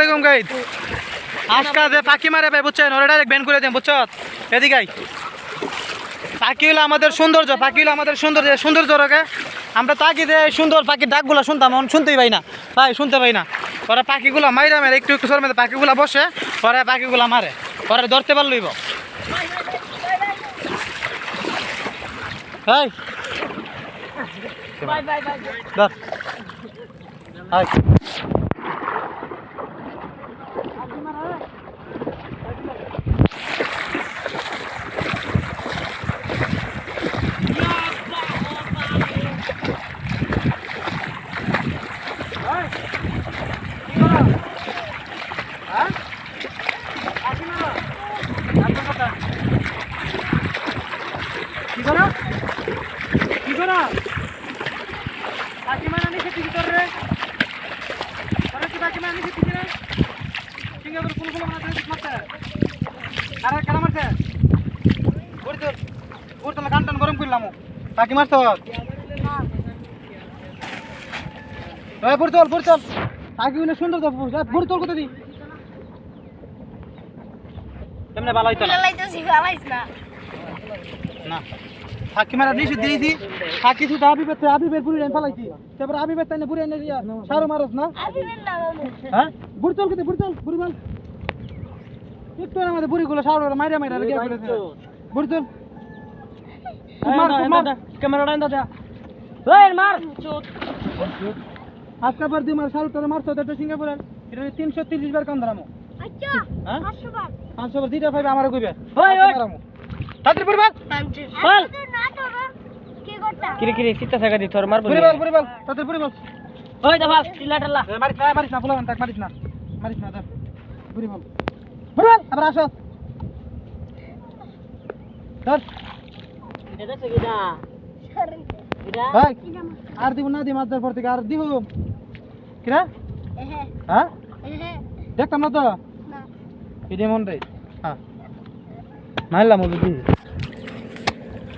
আলাইকুম গাইড। আজকে যে পাখি মারে ভাই বুঝছেন, ওরা ডাইরেক্ট ব্যান করে দেন বুঝছ। এদিকে পাখি হলো আমাদের সৌন্দর্য, পাখি হলো আমাদের সৌন্দর্য রকে। আমরা তাকি যে সুন্দর পাখির ডাকগুলো শুনতাম, এখন শুনতেই পাই না ভাই, শুনতে পাই না। ওরা পাখিগুলো মাইরা মেরে একটু একটু সরমে পাখিগুলো বসে, ওরা পাখিগুলো মারে, ওরা ধরতে পারলইব। হাই বাই বাই বাই ধর হাই পাখি মারছ পুরতল পুরতল পাখি সুন্দর তো পুরতল কোথা দি কেমনে ভালো হইতো না না পাখি মারা নিষেধ দিয়েছি। পাখি শুধু আবিবের বুড়ি ফেলাইছি, তারপরে আবিবের তাই বুড়ি এনে সারো মারস না। হ্যাঁ বুড়তল কোথায় বুড়তল বুড়ি মাল একটু আমাদের বুড়িগুলো সারো মাইরা মাইরা বুড়তল ক্যামেরাটা এনে দা মার আজকে বার দিমার সারুটারে মারছো এটা সিঙ্গাপুরের, এটা 330 বার কান ধরামো। আচ্ছা 500 বার 500 বার দিটা পাইবে আমারে কইবে ওই ওই তাড়াতাড়ি পড়বা বল না তো কি করতা কিরে সিটা জায়গা দি তোর মারবো বুড়ি বল তাড়াতাড়ি বুড়ি বল ওই দা বল টিলাটালা মারিস না ফুলান তাক মারিস না দা বুড়ি বল আবার আসো ধর এটা দেখছ কিডা ভাই আর দিব না দি মাছ ধর পর থেকে আর দিব কিরা হ্যাঁ দেখতাম না তো না ভিডিও মন রে হ্যাঁ মারলাম ওই